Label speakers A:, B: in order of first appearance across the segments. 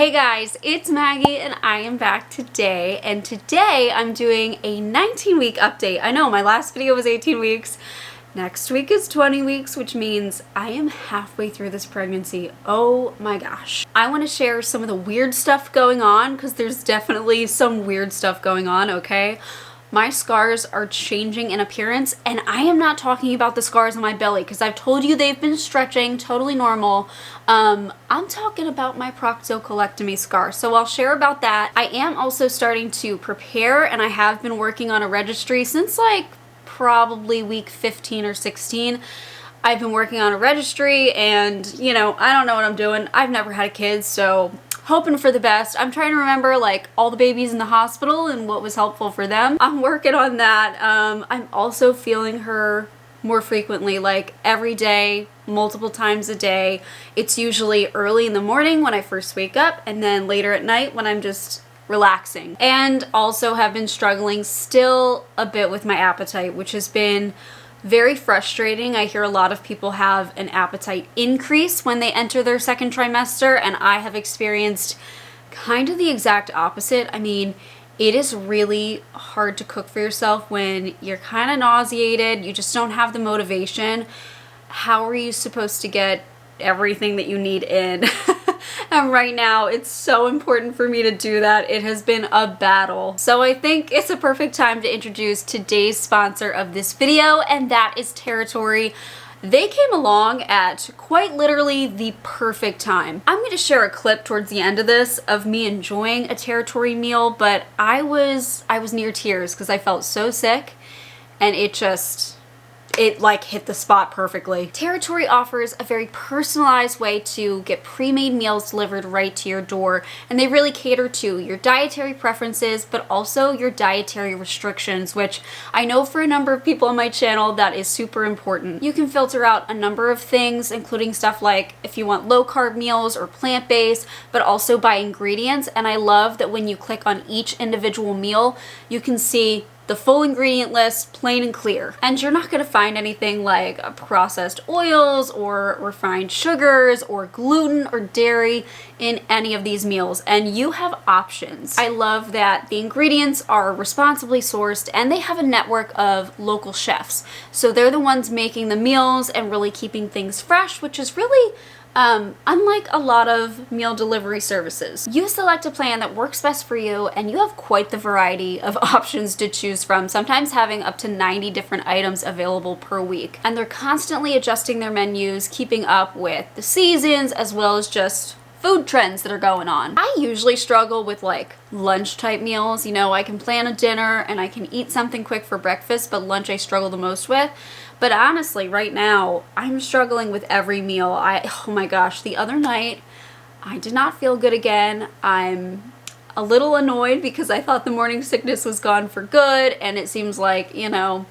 A: Hey guys, it's Maggie and I am back today, and today I'm doing a 19-week update. I know my last video was 18 weeks. Next week is 20 weeks, which means I am halfway through this pregnancy. Oh my gosh. I want to share some of the weird stuff going on because there's definitely some weird stuff going on, okay? My scars are changing in appearance, and I am not talking about the scars on my belly because I've told you they've been stretching, totally normal. I'm talking about my proctocolectomy scar, so I'll share about that. I am also starting to prepare, and I have been working on a registry since like probably week 15 or 16. I've been working on a registry, and you know, I don't know what I'm doing. I've never had a kid, so hoping for the best. I'm trying to remember like all the babies in the hospital and what was helpful for them. I'm working on that. I'm also feeling her more frequently, like every day, multiple times a day. It's usually early in the morning when I first wake up, and then later at night when I'm just relaxing. And also have been struggling still a bit with my appetite, which has been very frustrating. I hear a lot of people have an appetite increase when they enter their second trimester, and I have experienced kind of the exact opposite. I mean, it is really hard to cook for yourself when you're kind of nauseated, you just don't have the motivation. How are you supposed to get everything that you need in? And right now, it's so important for me to do that. It has been a battle. So I think it's a perfect time to introduce today's sponsor of this video, and that is Territory. They came along at quite literally the perfect time. I'm going to share a clip towards the end of this of me enjoying a Territory meal, but I was near tears because I felt so sick, and it like hit the spot perfectly. Territory offers a very personalized way to get pre-made meals delivered right to your door, and they really cater to your dietary preferences but also your dietary restrictions, which I know for a number of people on my channel that is super important. You can filter out a number of things, including stuff like if you want low-carb meals or plant-based, but also by ingredients. And I love that when you click on each individual meal, you can see the full ingredient list, plain and clear. And you're not gonna find anything like processed oils or refined sugars or gluten or dairy in any of these meals, and you have options. I love that the ingredients are responsibly sourced, and they have a network of local chefs. So they're the ones making the meals and really keeping things fresh, which is really unlike a lot of meal delivery services. You select a plan that works best for you, and you have quite the variety of options to choose from, sometimes having up to 90 different items available per week. And they're constantly adjusting their menus, keeping up with the seasons as well as just food trends that are going on. I usually struggle with like lunch type meals. You know, I can plan a dinner and I can eat something quick for breakfast, but lunch I struggle the most with. But honestly, right now, I'm struggling with every meal. Oh my gosh, the other night, I did not feel good again. I'm a little annoyed because I thought the morning sickness was gone for good, and it seems like, you know,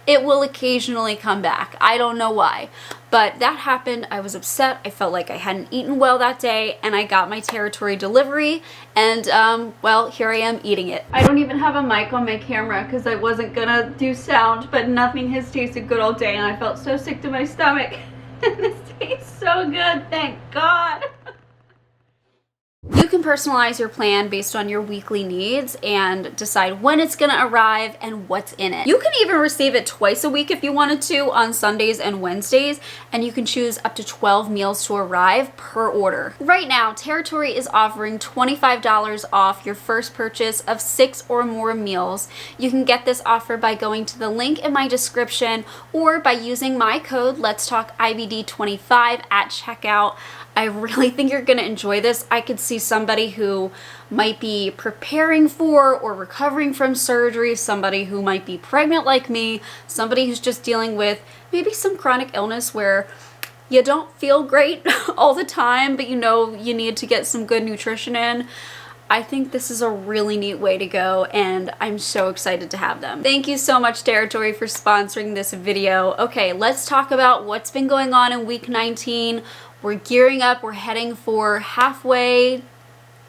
A: it will occasionally come back. I don't know why, but that happened. I was upset. I felt like I hadn't eaten well that day, and I got my Territory delivery, and well, here I am eating it. I don't even have a mic on my camera because I wasn't gonna do sound, but nothing has tasted good all day, and I felt so sick to my stomach. And this tastes so good, thank God. You can personalize your plan based on your weekly needs and decide when it's gonna arrive and what's in it. You can even receive it twice a week if you wanted to, on Sundays and Wednesdays, and you can choose up to 12 meals to arrive per order. Right now, Territory is offering $25 off your first purchase of 6 or more meals. You can get this offer by going to the link in my description or by using my code LetsTalkIBD25 at checkout. I really think you're gonna enjoy this. I could see somebody who might be preparing for or recovering from surgery, somebody who might be pregnant like me, somebody who's just dealing with maybe some chronic illness where you don't feel great all the time, but you know you need to get some good nutrition in. I think this is a really neat way to go, and I'm so excited to have them. Thank you so much, Territory, for sponsoring this video. Okay, let's talk about what's been going on in week 19. We're gearing up, we're heading for halfway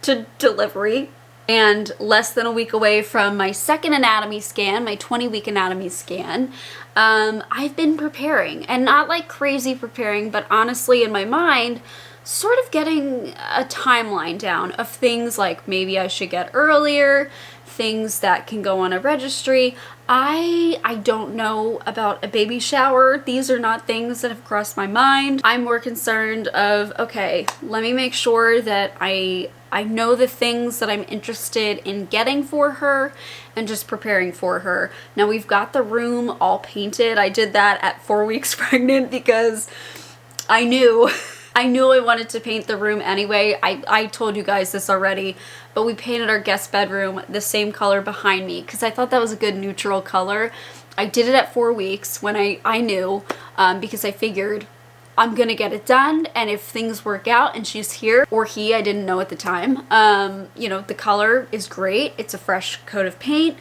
A: to delivery and less than a week away from my second anatomy scan, my 20-week anatomy scan. I've been preparing, and not like crazy preparing, but honestly in my mind, sort of getting a timeline down of things like maybe I should get earlier, things that can go on a registry. I don't know about a baby shower. These are not things that have crossed my mind. I'm more concerned of, okay, let me make sure that I know the things that I'm interested in getting for her and just preparing for her. Now we've got the room all painted. I did that at 4 weeks pregnant because I knew I wanted to paint the room anyway. I told you guys this already, but we painted our guest bedroom the same color behind me because I thought that was a good neutral color. I did it at 4 weeks when I knew, because I figured I'm gonna get it done, and if things work out and she's here, or he, I didn't know at the time, you know, the color is great. It's a fresh coat of paint.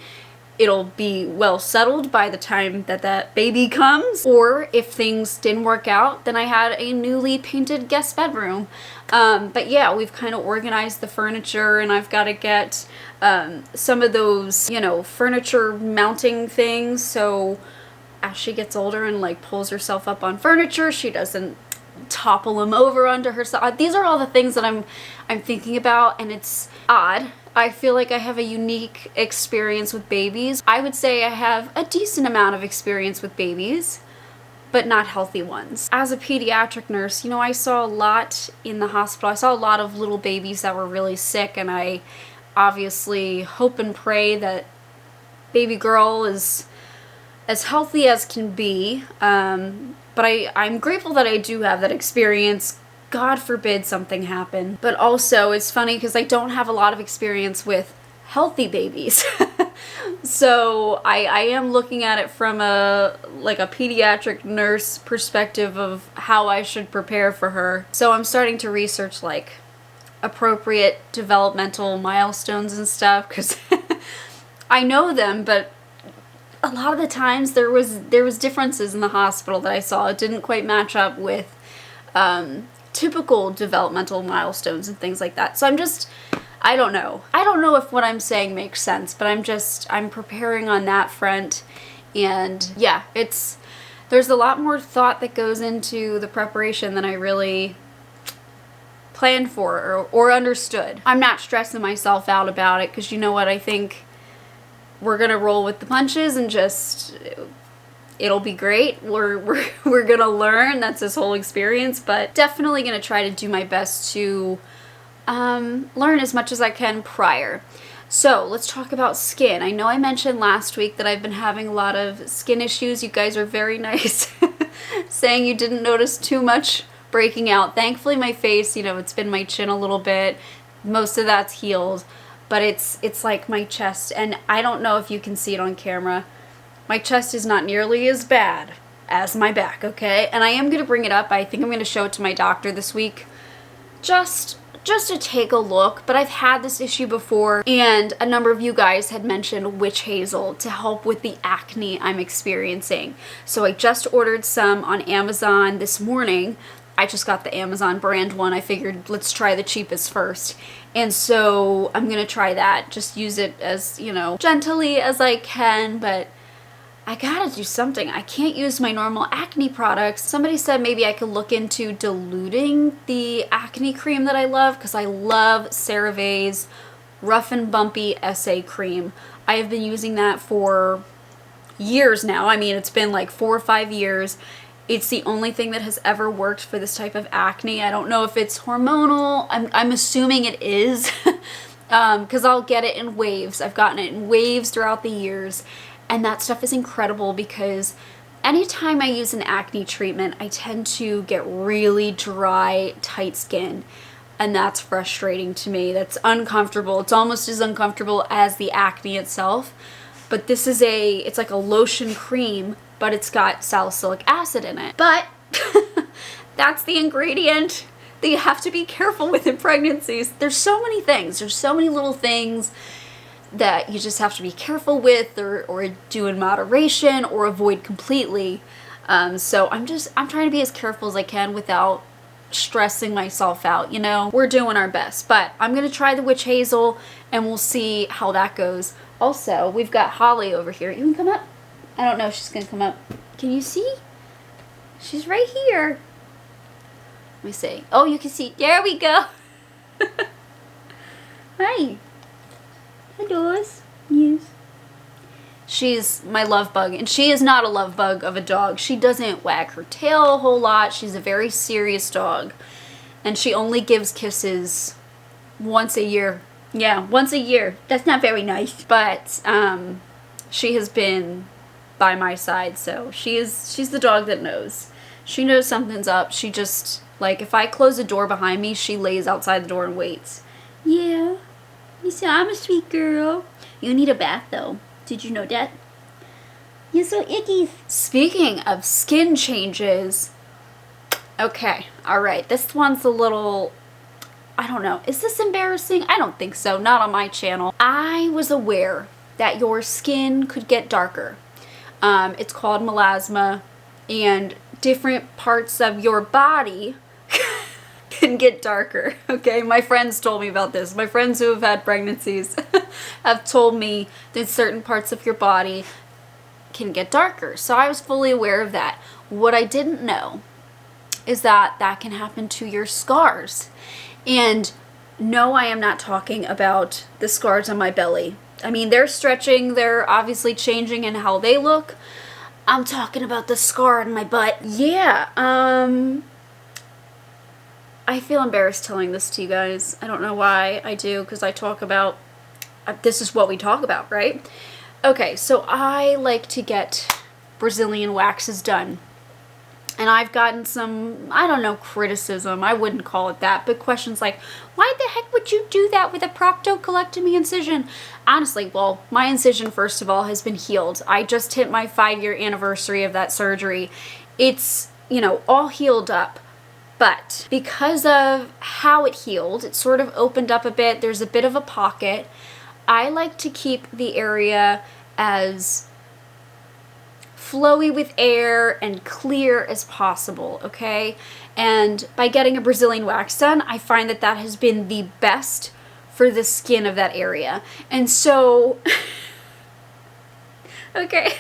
A: It'll be well settled by the time that that baby comes. Or if things didn't work out, then I had a newly painted guest bedroom. But yeah, we've kind of organized the furniture, and I've got to get some of those, you know, furniture mounting things, so as she gets older and like pulls herself up on furniture, she doesn't topple them over onto herself. These are all the things that I'm thinking about, and it's odd. I feel like I have a unique experience with babies. I would say I have a decent amount of experience with babies, but not healthy ones. As a pediatric nurse, you know, I saw a lot in the hospital. I saw a lot of little babies that were really sick, and I obviously hope and pray that baby girl is as healthy as can be. But I'm grateful that I do have that experience. God forbid something happen. But also, it's funny because I don't have a lot of experience with healthy babies. So I am looking at it from a pediatric nurse perspective of how I should prepare for her. So I'm starting to research like appropriate developmental milestones and stuff, because I know them, but a lot of the times there was differences in the hospital that I saw. It didn't quite match up with typical developmental milestones and things like that. So I don't know. I don't know if what I'm saying makes sense, but I'm preparing on that front. And yeah, there's a lot more thought that goes into the preparation than I really planned for or understood. I'm not stressing myself out about it, because you know what, I think we're gonna roll with the punches and just, it'll be great. We're gonna learn. That's this whole experience, but definitely gonna try to do my best to learn as much as I can prior. So let's talk about skin. I know I mentioned last week that I've been having a lot of skin issues. You guys are very nice saying you didn't notice too much breaking out. Thankfully my face, you know, it's been my chin a little bit. Most of that's healed. But it's like my chest, and I don't know if you can see it on camera. My chest is not nearly as bad as my back, okay? And I am going to bring it up. I think I'm going to show it to my doctor this week, just to take a look. But I've had this issue before, and a number of you guys had mentioned witch hazel to help with the acne I'm experiencing. So I just ordered some on Amazon this morning. I just got the Amazon brand one. I figured let's try the cheapest first. And so I'm gonna try that. Just use it as, you know, gently as I can, but I gotta do something. I can't use my normal acne products. Somebody said maybe I could look into diluting the acne cream that I love, because I love CeraVe's Rough and Bumpy SA cream. I have been using that for years now. I mean, it's been like 4 or 5 years. It's the only thing that has ever worked for this type of acne. I don't know if it's hormonal. I'm assuming it is, because I'll get it in waves. I've gotten it in waves throughout the years, and that stuff is incredible, because anytime I use an acne treatment, I tend to get really dry, tight skin, and that's frustrating to me. That's uncomfortable. It's almost as uncomfortable as the acne itself. But this is it's like a lotion cream, but it's got salicylic acid in it. But that's the ingredient that you have to be careful with in pregnancies. There's so many things. There's so many little things that you just have to be careful with, or do in moderation, or avoid completely. So I'm trying to be as careful as I can without stressing myself out, you know? We're doing our best. But I'm gonna try the witch hazel, and we'll see how that goes. Also, we've got Holly over here. You can come up? I don't know if she's gonna come up. Can you see? She's right here. Let me see. Oh, you can see. There we go. Hi. Hi, Doris. Yes. She's my love bug, and she is not a love bug of a dog. She doesn't wag her tail a whole lot. She's a very serious dog, and she only gives kisses once a year. Yeah, once a year. That's not very nice, but she has been by my side, so she's the dog that knows. She knows something's up. She just, like, if I close the door behind me, she lays outside the door and waits. Yeah. You say I'm a sweet girl. You need a bath, though. Did you know that? You're so icky. Speaking of skin changes, okay, all right, this one's a little, I don't know, is this embarrassing? I don't think so, not on my channel. I was aware that your skin could get darker. It's called melasma, and different parts of your body can get darker, okay? My friends told me about this. My friends who have had pregnancies have told me that certain parts of your body can get darker. So I was fully aware of that. What I didn't know is that that can happen to your scars. And no, I am not talking about the scars on my belly. I mean, they're stretching, they're obviously changing in how they look. I'm talking about the scar on my butt. Yeah, I feel embarrassed telling this to you guys. I don't know why I do, because I talk about, this is what we talk about, right? Okay, so I like to get Brazilian waxes done. And I've gotten some, I don't know, criticism, I wouldn't call it that, but questions like, why the heck would you do that with a proctocolectomy incision? Honestly, well, my incision, first of all, has been healed. I just hit my 5-year anniversary of that surgery. It's, you know, all healed up. But because of how it healed, it sort of opened up a bit. There's a bit of a pocket. I like to keep the area as flowy with air and clear as possible, okay? And by getting a Brazilian wax done, I find that that has been the best for the skin of that area. And so, okay,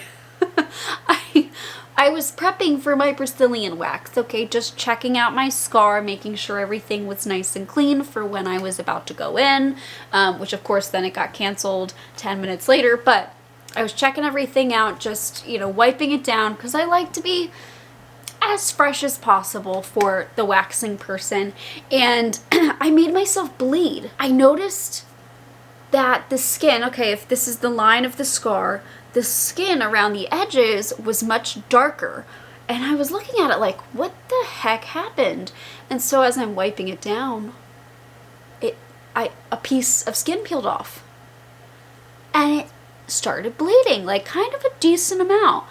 A: I was prepping for my Brazilian wax, okay, just checking out my scar, making sure everything was nice and clean for when I was about to go in, which of course then it got canceled 10 minutes later, but I was checking everything out, just, you know, wiping it down, because I like to be as fresh as possible for the waxing person, and I made myself bleed. I noticed that the skin, okay, if this is the line of the scar, the skin around the edges was much darker, and I was looking at it like, what the heck happened? And so as I'm wiping it down, a piece of skin peeled off, and it started bleeding, like kind of a decent amount.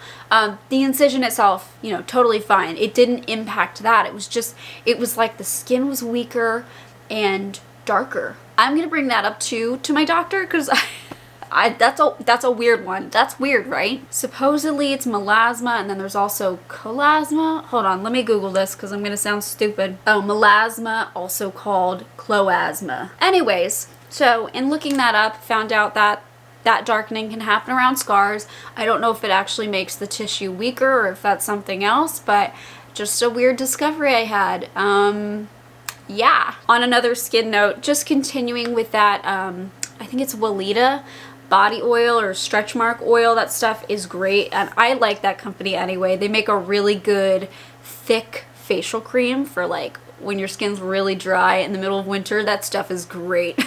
A: The incision itself, you know, totally fine. It didn't impact that. It was just, it was like the skin was weaker and darker. I'm gonna bring that up to my doctor, because that's a weird one. That's weird, right? Supposedly it's melasma, and then there's also chloasma. Hold on, let me Google this because I'm gonna sound stupid. Oh, melasma, also called chloasma. Anyways, so in looking that up, found out that that darkening can happen around scars. I don't know if it actually makes the tissue weaker or if that's something else, but just a weird discovery I had. Yeah. On another skin note, just continuing with that, I think it's Weleda body oil or stretch mark oil. That stuff is great, and I like that company anyway. They make a really good thick facial cream for like when your skin's really dry in the middle of winter. That stuff is great.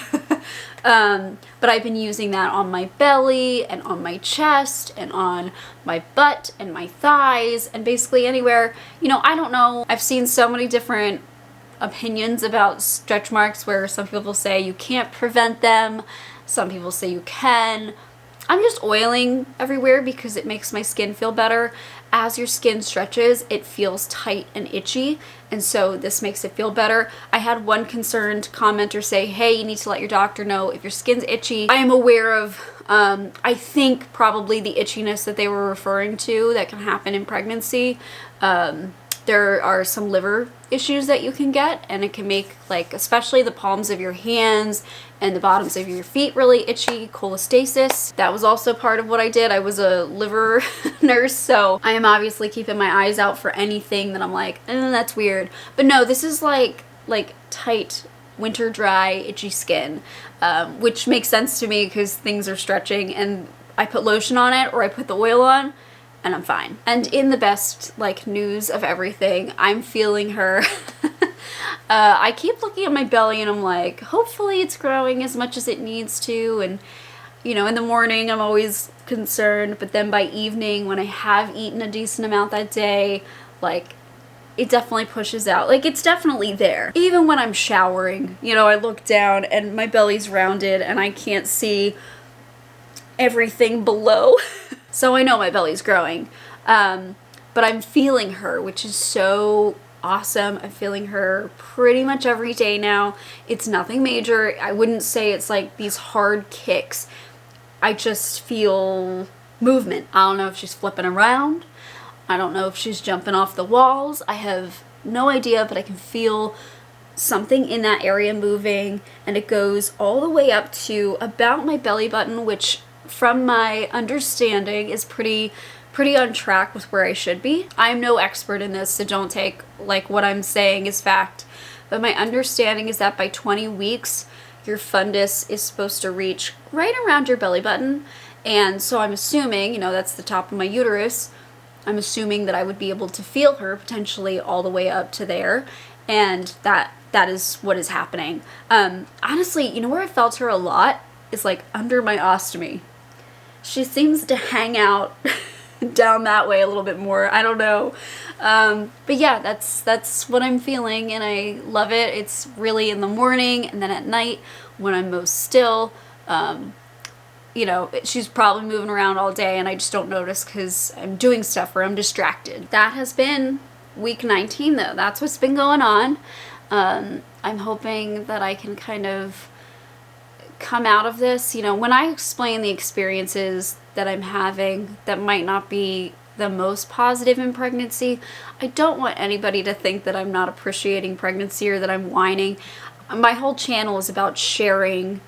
A: But I've been using that on my belly and on my chest and on my butt and my thighs and basically anywhere. You know, I don't know. I've seen so many different opinions about stretch marks, where some people say you can't prevent them, some people say you can. I'm just oiling everywhere because it makes my skin feel better. As your skin stretches, it feels tight and itchy, and so this makes it feel better. I had one concerned commenter say, hey, you need to let your doctor know if your skin's itchy. I am aware of, I think probably the itchiness that they were referring to that can happen in pregnancy. there are some liver issues that you can get, and it can make, like, especially the palms of your hands and the bottoms of your feet really itchy. Cholestasis, that was also part of what I did. I was a liver nurse, so I am obviously keeping my eyes out for anything that I'm like, that's weird. But no, this is like tight, winter dry, itchy skin, which makes sense to me because things are stretching, and I put lotion on it or I put the oil on and I'm fine. And in the best, like, news of everything, I'm feeling her. I keep looking at my belly and I'm like, hopefully it's growing as much as it needs to. And, you know, in the morning I'm always concerned, but then by evening when I have eaten a decent amount that day, like, it definitely pushes out. Like, it's definitely there. Even when I'm showering, you know, I look down and my belly's rounded and I can't see everything below. So I know my belly's growing, but I'm feeling her, which is so awesome. I'm feeling her pretty much every day now. It's nothing major. I wouldn't say it's like these hard kicks. I just feel movement. I don't know if she's flipping around. I don't know if she's jumping off the walls. I have no idea, but I can feel something in that area moving, and it goes all the way up to about my belly button, which from my understanding is pretty on track with where I should be. I'm no expert in this, so don't take like what I'm saying as fact, but my understanding is that by 20 weeks your fundus is supposed to reach right around your belly button. And so I'm assuming, you know, that's the top of my uterus, I'm assuming that I would be able to feel her potentially all the way up to there, and that is what is happening. Honestly, you know where I felt her a lot is like under my ostomy. She seems to hang out down that way a little bit more. I don't know. But yeah, that's what I'm feeling, and I love it. It's really in the morning and then at night when I'm most still. You know, she's probably moving around all day and I just don't notice because I'm doing stuff or I'm distracted. That has been week 19 though. That's what's been going on. I'm hoping that I can kind of come out of this. You know, when I explain the experiences that I'm having that might not be the most positive in pregnancy, I don't want anybody to think that I'm not appreciating pregnancy or that I'm whining. My whole channel is about sharing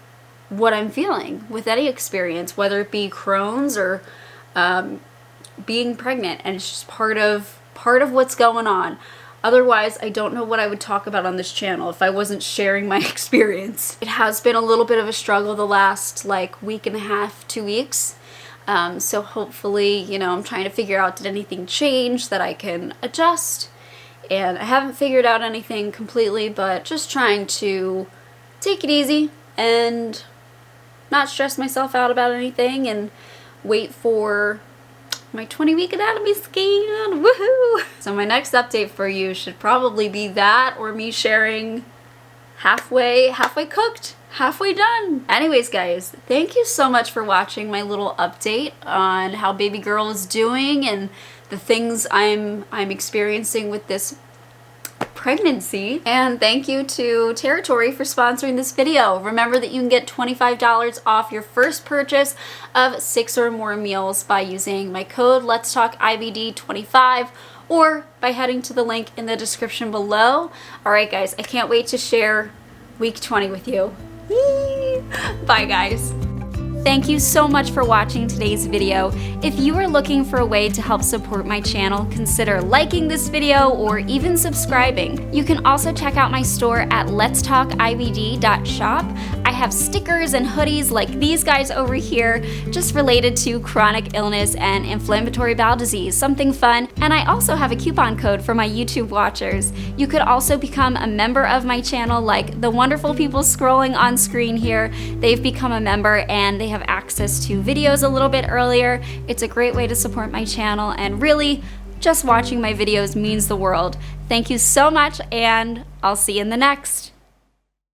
A: what I'm feeling with any experience, whether it be Crohn's or being pregnant, and it's just part of what's going on. Otherwise, I don't know what I would talk about on this channel if I wasn't sharing my experience. It has been a little bit of a struggle the last like week and a half, 2 weeks. So hopefully, you know, I'm trying to figure out, did anything change that I can adjust? And I haven't figured out anything completely, but just trying to take it easy and not stress myself out about anything and wait for my 20-week anatomy scan. Woohoo! So my next update for you should probably be that, or me sharing halfway cooked, halfway done. Anyways, guys, thank you so much for watching my little update on how baby girl is doing and the things I'm experiencing with this pregnancy. And thank you to Territory for sponsoring this video. Remember that you can get $25 off your first purchase of 6 or more meals by using my code LetsTalkIBD25 or by heading to the link in the description below. Alright guys, I can't wait to share week 20 with you. Bye guys. Thank you so much for watching today's video. If you are looking for a way to help support my channel, consider liking this video or even subscribing. You can also check out my store at LetsTalkIBD.shop. I have stickers and hoodies like these guys over here, just related to chronic illness and inflammatory bowel disease, something fun. And I also have a coupon code for my YouTube watchers. You could also become a member of my channel like the wonderful people scrolling on screen here. They've become a member and they have access to videos a little bit earlier. It's a great way to support my channel, and really, just watching my videos means the world. Thank you so much, and I'll see you in the next.